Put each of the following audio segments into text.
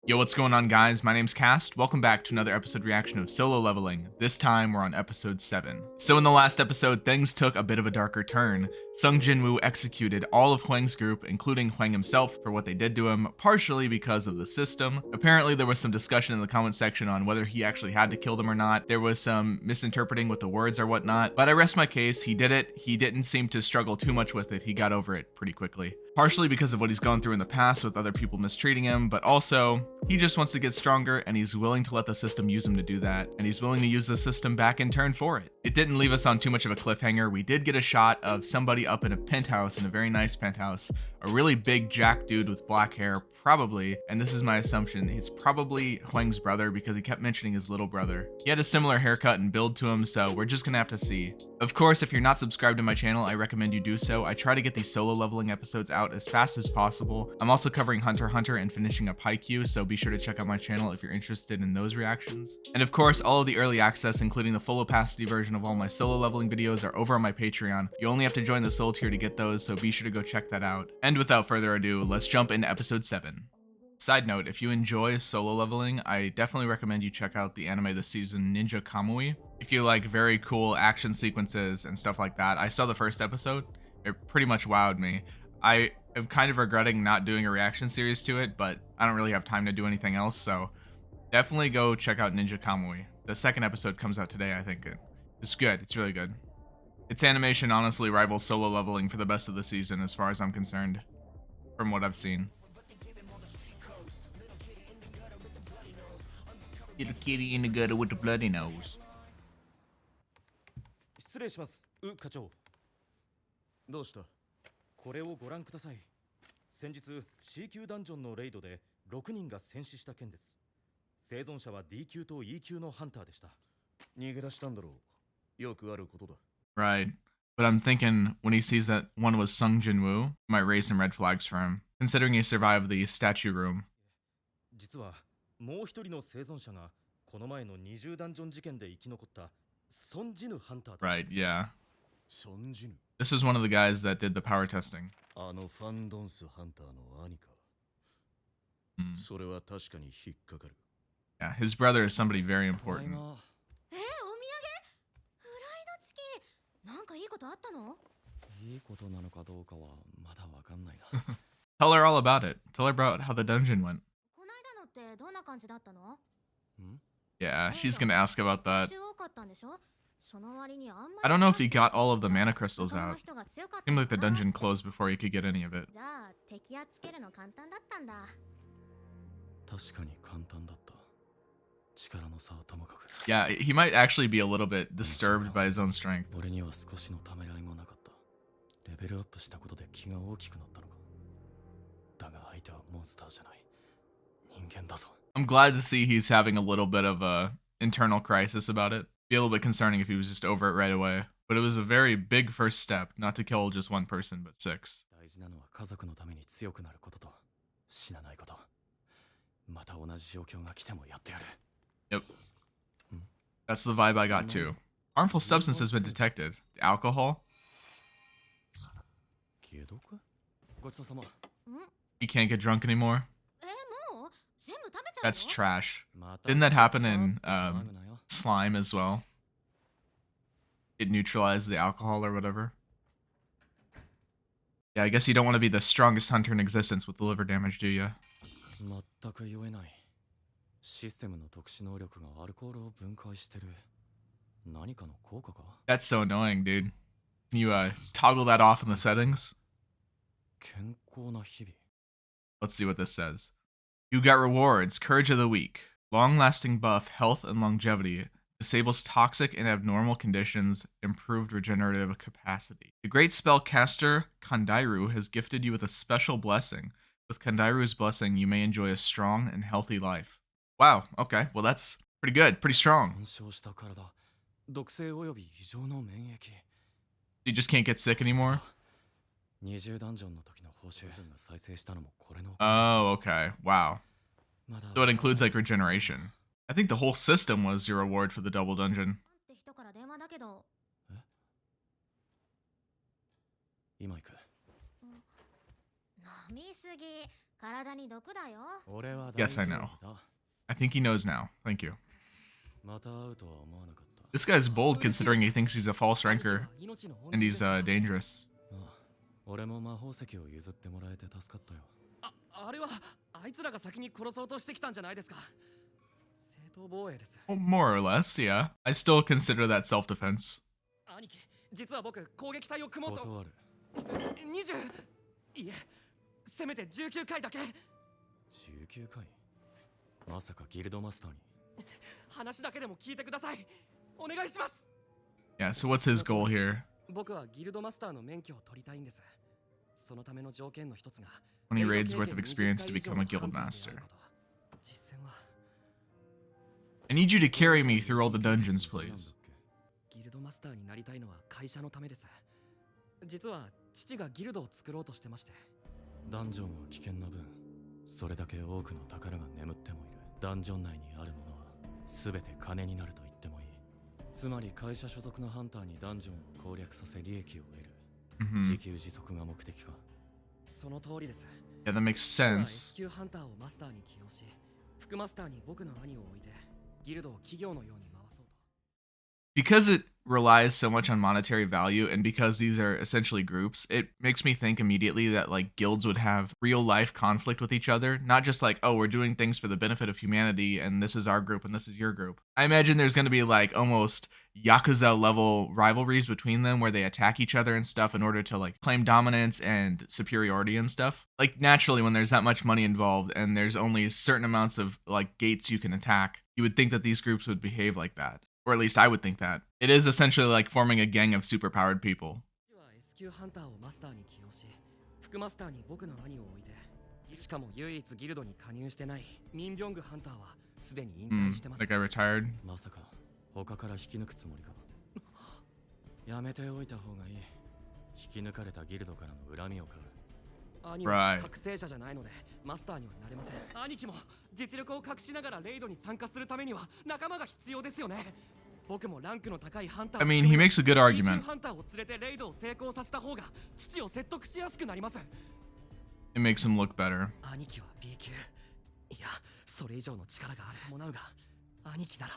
Yo, what's going on, guys? My name's Cast. Welcome back to another episode reaction of Solo Leveling. This time, we're on episode 7. So in the last episode, things took a bit of a darker turn. Sung Jinwoo executed all of Hwang's group, including Hwang himself, for what they did to him, partially because of the system. Apparently, there was some discussion in the comment section on whether he actually had to kill them or not. There was some misinterpreting with the words or whatnot, but I rest my case. He did it. He didn't seem to struggle too much with it. He got over it pretty quickly. Partially because of what he's gone through in the past with other people mistreating him, but also he just wants to get stronger and he's willing to let the system use him to do that, and he's willing to use the system back in turn for it. It didn't leave us on too much of a cliffhanger. We did get a shot of somebody up in a penthouse, in a very nice penthouse, a really big jack dude with black hair, probably, and this is my assumption, it's probably Hwang's brother because he kept mentioning his little brother. He had a similar haircut and build to him, so we're just gonna have to see. Of course, if you're not subscribed to my channel, I recommend you do so. I try to get these solo leveling episodes out as fast as possible. I'm also covering Hunter x Hunter and finishing up Haikyuu, so be sure to check out my channel if you're interested in those reactions. And of course, all of the early access, including the full opacity version of all my solo leveling videos, are over on my Patreon. You only have to join the soul tier to get those, so be sure to go check that out. And without further ado, let's jump into episode 7. Side note, if you enjoy solo leveling, I definitely recommend you check out the anime this season, Ninja Kamui. If you like very cool action sequences and stuff like that, I saw the first episode. It pretty much wowed me. I am kind of regretting not doing a reaction series to it, but I don't really have time to do anything else, so definitely go check out Ninja Kamui. The second episode comes out today, I think. It's good. It's really good. Its animation honestly rivals solo leveling for the best of the season as far as I'm concerned, from what I've seen. Little kitty in the gutter with the bloody nose. 失礼します、課長。どうした？これをご覧ください。先日 C 級ダンジョンのレイドで6人が戦死した件です。生存者は D 級と E 級のハンターでした。逃げ出したんだろう。よくあることだ。Right. But I'm thinking when he sees that one was Sung Jinwoo, might raise some red flags for him, considering he survived the statue room. 実はもう一人の生存者がこの前の20ダンジョン事件で生き残ったソンジヌハンターだ。Right, yeah. ソンジヌ。This is one of the guys that did the power testing. あのファンドンスハンターの兄か。それは確かに引っかかる。Yeah, his brother is somebody very important. お土産？フライドチキン。なんかいいことあったの？いいことなのかどうかはまだわかんないな。Tell her all about it. Tell her about how the dungeon went. こないだのってどんな感じだったの？Yeah, she's gonna ask about that. 多かったんでしょ？その割にあんまり I don't know if he got all of the mana crystals out. Seemed like the dungeon closed before he could get any of it. じゃあ敵やっつけるの簡単だったんだ。確かに簡単だった。力の差はともかく。Yeah, he might actually be a little bit disturbed by his own strength. 俺には少しのためらいもなかった。レベルアップしたことで気が大きくなったのか。だが相手はモンスターじゃない。人間だぞ。I'm glad to see he's having a little bit of a internal crisis about it. Be a little bit concerning if he was just over it right away. But it was a very big first step, not to kill just one person, but 6. 大事なのは家族のために強くなることと死なないこと。また同じ状況が来てもやってやる。Yep. That's the vibe I got too. Harmful substance has been detected. The alcohol? 解毒？ごちそうさま。You can't get drunk anymore? もう全部食べちゃうの？ That's trash. Didn't that happen in Slime as well? It neutralized the alcohol or whatever. Yeah, I guess you don't want to be the strongest hunter in existence with the liver damage, do you? 全く酔えない。システムの特殊能力がアルコールを分解してる。何かの効果か？ That's so annoying, dude. Can you toggle that off in the settings? 健康な日々。 Let's see what this says. You got rewards. Courage of the Weak. Long-lasting buff, health and longevity. Disables toxic and abnormal conditions. Improved regenerative capacity. The great spellcaster Kandairu has gifted you with a special blessing. With Kandairu's blessing, you may enjoy a strong and healthy life. Wow, okay. Well, that's pretty good. Pretty strong. You just can't get sick anymore? Oh, okay. Wow. So it includes like regeneration. I think the whole system was your reward for the double dungeon. 飲みすぎ。体に毒だよ。俺は Yes, I 大丈 know. 夫だ。 I think he knows now. Thank you. また会うとは思わなかった。 This guy's bold considering he thinks he's a false ranker 兄貴は命の恩 and 人 he's ですから。 dangerous. ああ、俺も魔法石を譲ってもらえて助かったよ。あれはあいつらが先に殺そうとしてきたんじゃないですか。正当防衛です。 Well, more or less, yeah. I still consider that self-defense. 兄貴、実は僕攻撃隊を組もうと。断る。20、いえ、せめて19回だけ。19回？まさかギルドマスターに。話だけでも聞いてください。お願いします。 Yeah, so what's his goal here? 僕はギルドマスターの免許を取りたいんです。そのための条件の一つが 20 raids worth of experience to become a guild master. 実践は I need you to carry me through all the dungeons, please. ギルドマスターになりたいのは会社のためです。実は父がギルドを作ろうとしてまして。ダンジョンは危険な分、それだけ多くの宝が眠ってもいる。ダンジョン内にあるものは全て金になると言ってもいい。つまり会社所属のハンターにダンジョンを攻略させ利益を得る。自給自足が目的か。その通りです。 Yeah, that makes sense. S 級ハンターをマスターに起用し、副マスターに僕の兄を置いて、ギルドを企業のように回そうと。 Because it relies so much on monetary value and because these are essentially groups, it makes me think immediately that like guilds would have real life conflict with each other, not just like, oh, we're doing things for the benefit of humanity and this is our group and this is your group. I imagine there's going to be like almost Yakuza level rivalries between them where they attack each other and stuff in order to like claim dominance and superiority and stuff. Like naturally when there's that much money involved and there's only certain amounts of like gates you can attack, you would think that these groups would behave like that. Or at least I would think that. It is essentially like forming a gang of superpowered people. しかも唯一ギルドに加入してないミンビョングハンターはすでに引退してます。Like I retired. まさか他から引き抜くつもりか。やめておいた方がいい。引き抜かれたギルドからの恨みを買う。兄は覚醒者じゃないのでマスターにはなれません。兄貴も実力を隠しながらレイドに参加するためには仲間が必要ですよね。僕もランクの高いハンター。I mean, he makes a good argument. ハンターを連れてレイドを成功させた方が父を説得しやすくなります。It makes him look better. 兄貴は B 級。いや、それ以上の力がある。伴うが、兄貴なら。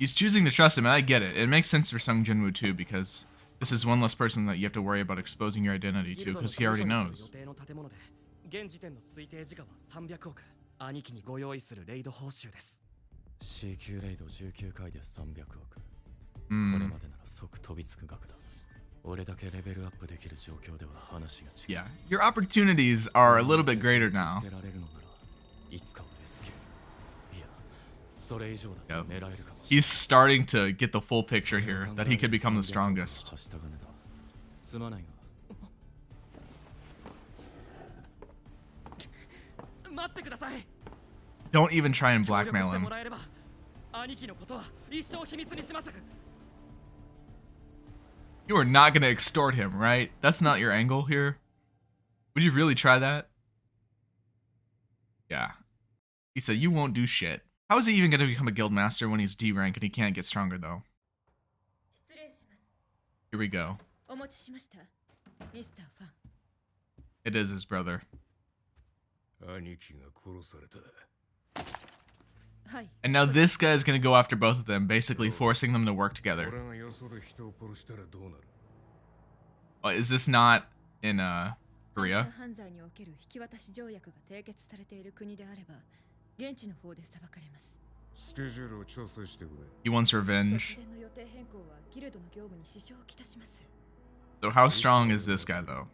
He's choosing to trust him, and I get it. It makes sense for Sung Jinwoo too, because this is one less person that you have to worry about exposing your identity to, because he already knows. 現時点の推定時価は300億。兄貴にご用意するレイド報酬です。C 級レイド19回で300億。これまでなら即飛びつく額だ。俺だけレベルアップできる状況では話が違う。Yeah, your opportunities are a little bit greater now. いつかは S 級。いや、それ以上だと狙えるかもしれない。He's starting to get the full picture here, that he could become the strongest. すまないが。待ってください。 Don't even try and blackmail him. 兄貴のことは一生秘密にします。 You are not going to extort him, right? That's not your angle here. Would you really try that? Yeah. He said you won't do shit. How is he even going to become a guild master when he's D rank and he can't get stronger though? Here we go. It is his brother. And now this guy is going to go after both of them, basically forcing them to work together. Oh, is this not in Korea? He wants revenge. So how strong is this guy though?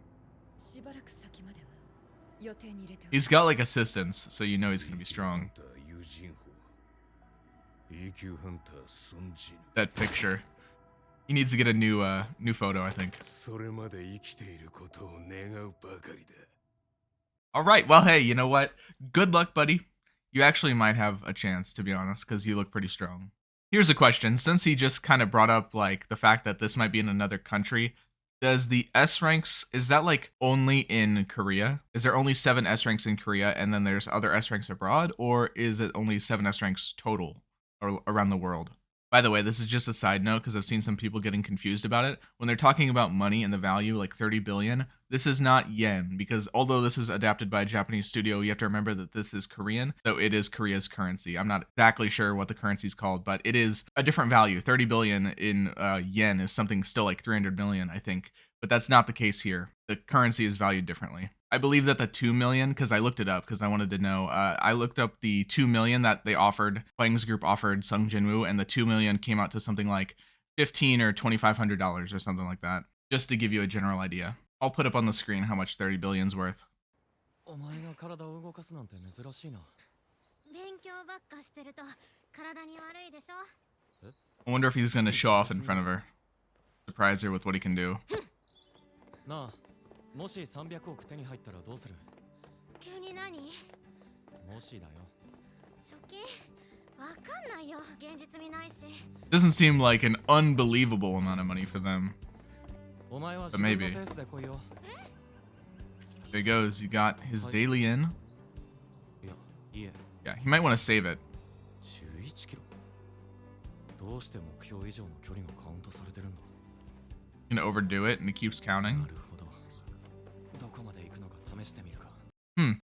He's got like assistants, so you know he's gonna be strong. That picture. He needs to get a new photo, I think. Alright, well hey, you know what? Good luck, buddy. You actually might have a chance, to be honest, because you look pretty strong. Here's a question. Since he just kind of brought up like the fact that this might be in another country, does the S ranks, is that like only in Korea? Is there only 7 S ranks in Korea and then there's other S ranks abroad? Or is it only 7 S ranks total around the world? By the way, this is just a side note because I've seen some people getting confused about it. When they're talking about money and the value, like 30 billion, this is not yen, because although this is adapted by a Japanese studio, you have to remember that this is Korean, so it is Korea's currency. I'm not exactly sure what the currency is called, but it is a different value. 30 billion in yen is something still like 300 million, I think, but that's not the case here. The currency is valued differently. I believe that the 2 million, because I looked it up because I wanted to know, I looked up the 2 million that they offered, Hwang's group offered Sung Jinwoo, and the 2 million came out to something like $1,500 or $2,500 or something like that, just to give you a general idea. I'll put up on the screen how much 30 billion's worth. お前が体を動かすなんて珍しいな。勉強ばっかしてると体に悪いでしょ。 I wonder if he's going to show off in front of her. Surprise her with what he can do. なあ、もし300億手に入ったらどうする？急に何？もしだよ。貯金？わかんないよ。現実味ないし。 Doesn't seem like an unbelievable amount of money for them. お前は But 自分 maybe. のペースで来いよ。 There he goes. You got his daily in. いや、いえ。 Yeah, he might want to save it. 11キロ。どうして目標以上の距離がカウントされてるんだ？ Gonna overdo it and he keeps counting. なるほど。どこまで行くのか試してみるか。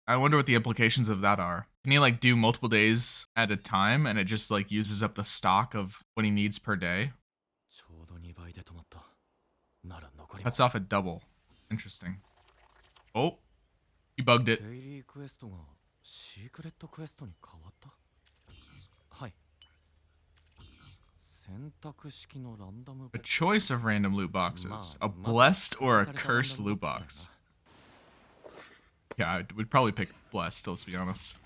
I wonder what the implications of that are. Can he like do multiple days at a time and it just like uses up the stock of what he needs per day? ちょうど2倍で止まった。なら残り Cuts off at double. Interesting. Oh, he bugged it. デイリークエストがシークレットクエストに変わった。はい。選択式のランダム A choice of random loot boxes. A blessed or a cursed loot box. Yeah, I would probably pick blessed, let's be honest.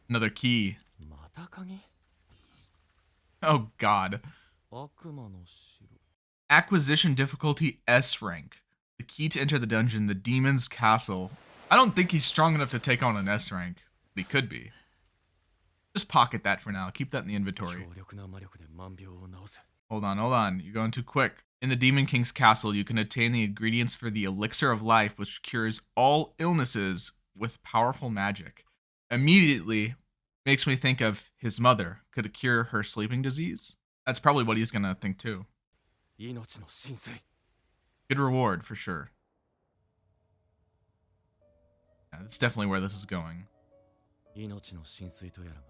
Another key. また鍵？ Oh god. 悪魔の城。 Acquisition difficulty S rank. The key to enter the dungeon, the demon's castle. I don't think he's strong enough to take on an S rank, but he could be. Just pocket that for now. Keep that in the inventory. 強力な魔力で万病を治す。 Hold on. You're going too quick. In the Demon King's castle, you can obtain the ingredients for the elixir of life, which cures all illnesses with powerful magic. Immediately makes me think of his mother. Could it cure her sleeping disease? That's probably what he's gonna think too. 命の浸水。 Good reward for sure. Yeah, that's definitely where this is going. 命の浸水とやらが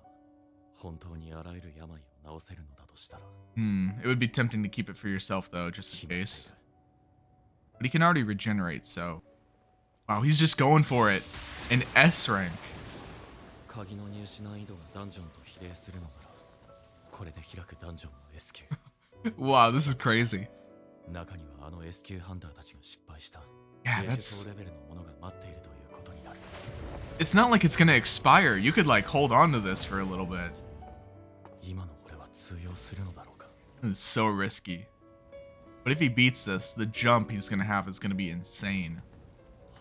本当にあらゆる病を治せるのだとしたら。 It would be tempting to keep it for yourself though, just in case. But he can already regenerate, so. Wow, he's just going for it. An S rank. 鍵の入手難易度がダンジョンと比例するのなら、これで開くダンジョンの S 級。 Wow, this is crazy. 中にはあの S 級ハンターたちが失敗した。 Yeah, 芸 that's. 術レベルのものが待っているということになる。 It's not like it's gonna expire. You could like hold on to this for a little bit. 今の俺は通用するのだろうか。 It's so risky. But if he beats this, the jump he's gonna have is gonna be insane.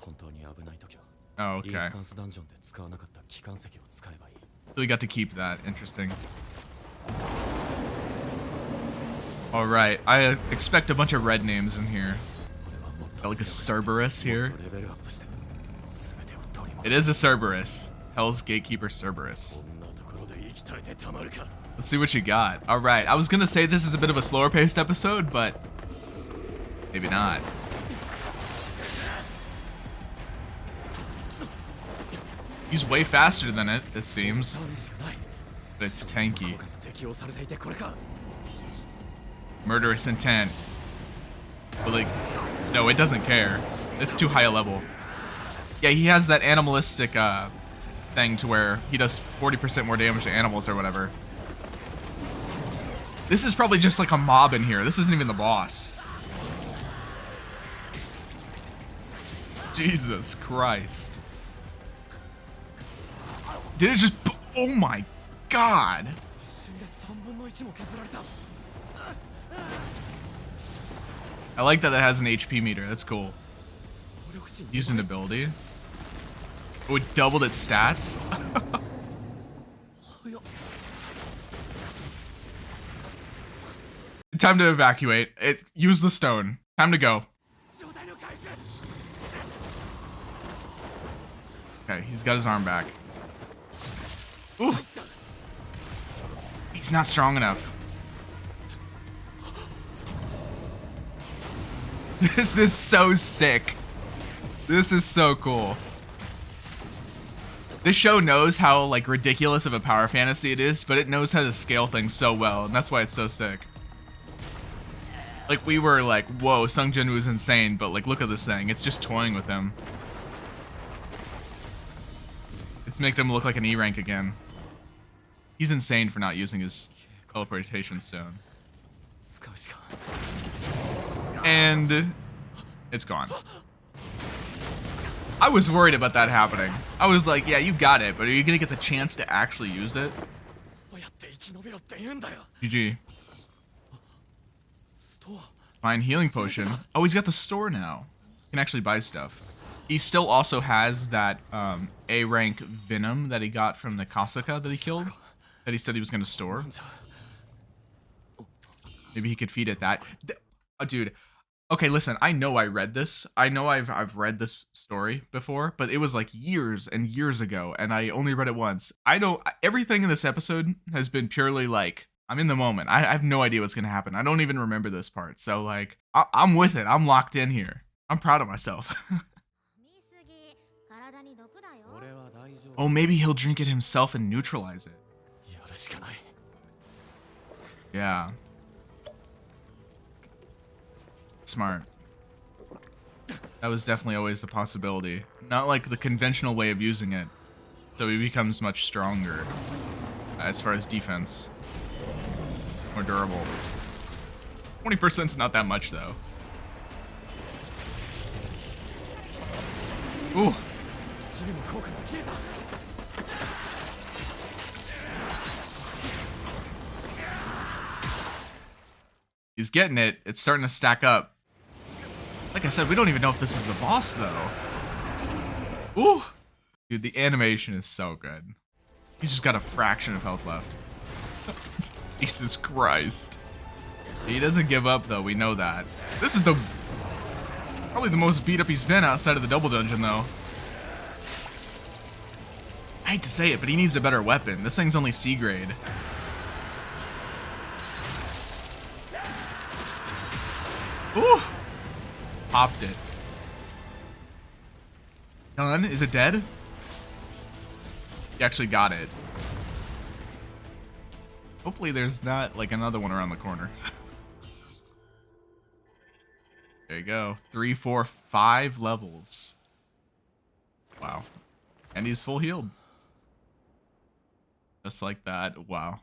本当に危ないときは、 Oh, イ okay. ースタンスダンジョンで使わなかった機関石を使えばいい。 So we got to keep that. Interesting. All right. I expect a bunch of red names in here. これはもっと Got like a 強く Cerberus も here. っとレベルアップして、全てを取り戻 It す。 is a Cerberus. Hell's Gatekeeper Cerberus. こんなところで生き絶えてたまるか。 Let's see what you got. All right. I was gonna say this is a bit of a slower paced episode, but maybe not. He's way faster than it seems. ダメージがない。 But it's tanky. 効果が適用されていてこれか。 Murderous intent. But like, no, it doesn't care. It's too high a level. Yeah, he has that animalistic thing to where he does 40% more damage to animals or whatever. This is probably just like a mob in here. This isn't even the boss. Jesus Christ. Did it just... Oh my god. 一瞬で3分の1も削られた。 I like that it has an HP meter. That's cool. 能力値に Used an ability. Oh, it doubled its stats? 早っ。 Time to evacuate. Use the stone. Time to go. 状態の回復。 Okay, he's got his arm back. Ooh. He's not strong enough. This is so sick. This is so cool. This show knows how like ridiculous of a power fantasy it is, but it knows how to scale things so well, and that's why it's so sick. Like we were like, whoa, Sung Jin-woo's insane, but like look at this thing. It's just toying with him. It's making him look like an E rank again. He's insane for not using his teleportation stone. And it's gone. I was worried about that happening. I was like, yeah, you got it, but are you gonna get the chance to actually use it? GG. Fine healing potion. Oh, he's got the store now. He can actually buy stuff. He still also has that A rank venom that he got from the Kasuka that he killed, that he said he was gonna store. Maybe he could feed it that. Oh, dude. Okay, listen, I know I read this. I know I've read this story before, but it was like years and years ago, and I only read it once. Everything in this episode has been purely like, I'm in the moment. I have no idea what's gonna happen. I don't even remember this part. So like, I'm with it. I'm locked in here. I'm proud of myself. Oh, maybe he'll drink it himself and neutralize it. Yeah. Smart. That was definitely always a possibility. Not like the conventional way of using it. So he becomes much stronger as far as defense. More durable. 20%'s not that much though. Ooh. He's getting it. It's starting to stack up. Like I said, we don't even know if this is the boss, though. Ooh. Dude, the animation is so good. He's just got a fraction of health left. Jesus Christ. He doesn't give up, though. We know that. This is probably the most beat up he's been outside of the double dungeon, though. I hate to say it, but he needs a better weapon. This thing's only C grade. Ooh. Popped it. Done? Is it dead? He actually got it. Hopefully there's not like another one around the corner. There you go. 3, 4, 5 levels. Wow. And he's full healed. Just like that. Wow.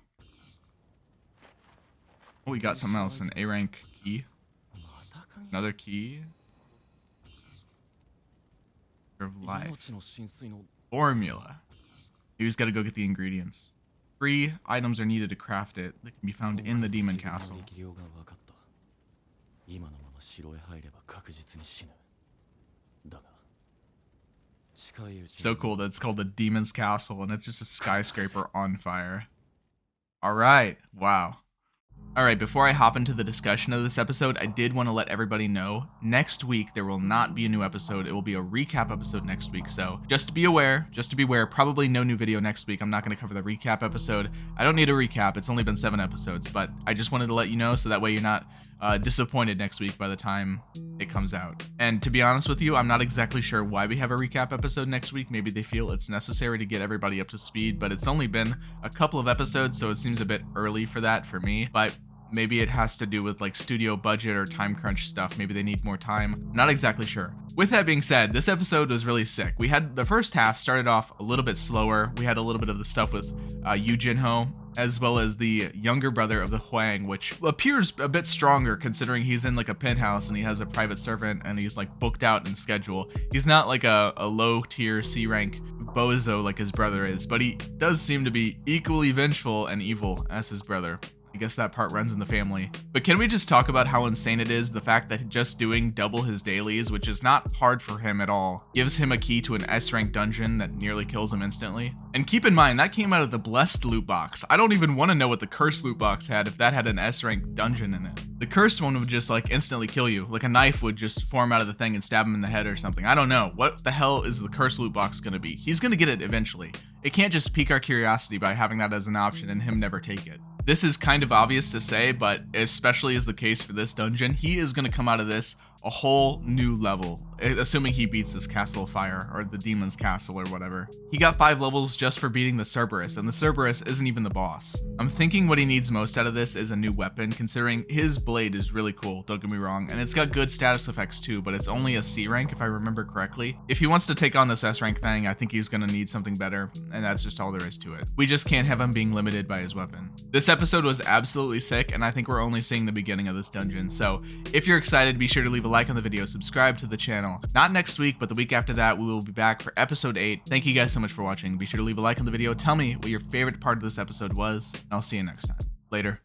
Oh, we got something else. An A rank key. Another key. Of life. Formula. You just gotta go get the ingredients. 3 items are needed to craft it. They can be found in the demon castle. So cool that it's called the Demon's Castle and it's just a skyscraper on fire. Alright, wow. Alright, before I hop into the discussion of this episode, I did want to let everybody know, next week there will not be a new episode. It will be a recap episode next week, so just to be aware, probably no new video next week. I'm not going to cover the recap episode. I don't need a recap, it's only been 7 episodes, but I just wanted to let you know so that way you're not disappointed next week by the time it comes out. And to be honest with you, I'm not exactly sure why we have a recap episode next week. Maybe they feel it's necessary to get everybody up to speed, but it's only been a couple of episodes, so it seems a bit early for that for me. But maybe it has to do with like studio budget or time crunch stuff. Maybe they need more time. Not exactly sure. With that being said, this episode was really sick. We had the first half started off a little bit slower. We had a little bit of the stuff with Yu Jinho, as well as the younger brother of the Huang, which appears a bit stronger considering he's in like a penthouse and he has a private servant and he's like booked out in schedule. He's not like a low tier C rank bozo like his brother is, but he does seem to be equally vengeful and evil as his brother. I guess that part runs in the family. But can we just talk about how insane it is, the fact that just doing double his dailies, which is not hard for him at all, gives him a key to an S rank dungeon that nearly kills him instantly? And keep in mind, that came out of the blessed loot box. I don't even want to know what the cursed loot box had if that had an S rank dungeon in it. The cursed one would just like instantly kill you. Like a knife would just form out of the thing and stab him in the head or something. I don't know. What the hell is the cursed loot box gonna be? He's gonna get it eventually. It can't just pique our curiosity by having that as an option and him never take it. This is kind of obvious to say, but especially is the case for this dungeon, he is going to come out of this a whole new level, assuming he beats this Castle of Fire, or the Demon's Castle, or whatever. He got 5 levels just for beating the Cerberus, and the Cerberus isn't even the boss. I'm thinking what he needs most out of this is a new weapon, considering his blade is really cool, don't get me wrong, and it's got good status effects too, but it's only a C rank if I remember correctly. If he wants to take on this S rank thing, I think he's going to need something better, and that's just all there is to it. We just can't have him being limited by his weapon. This episode was absolutely sick, and I think we're only seeing the beginning of this dungeon, so if you're excited, be sure to leave a like on the video, subscribe to the channel. Not next week, but the week after that, we will be back for episode 8. Thank you guys so much for watching. Be sure to leave a like on the video. Tell me what your favorite part of this episode was, and I'll see you next time. Later.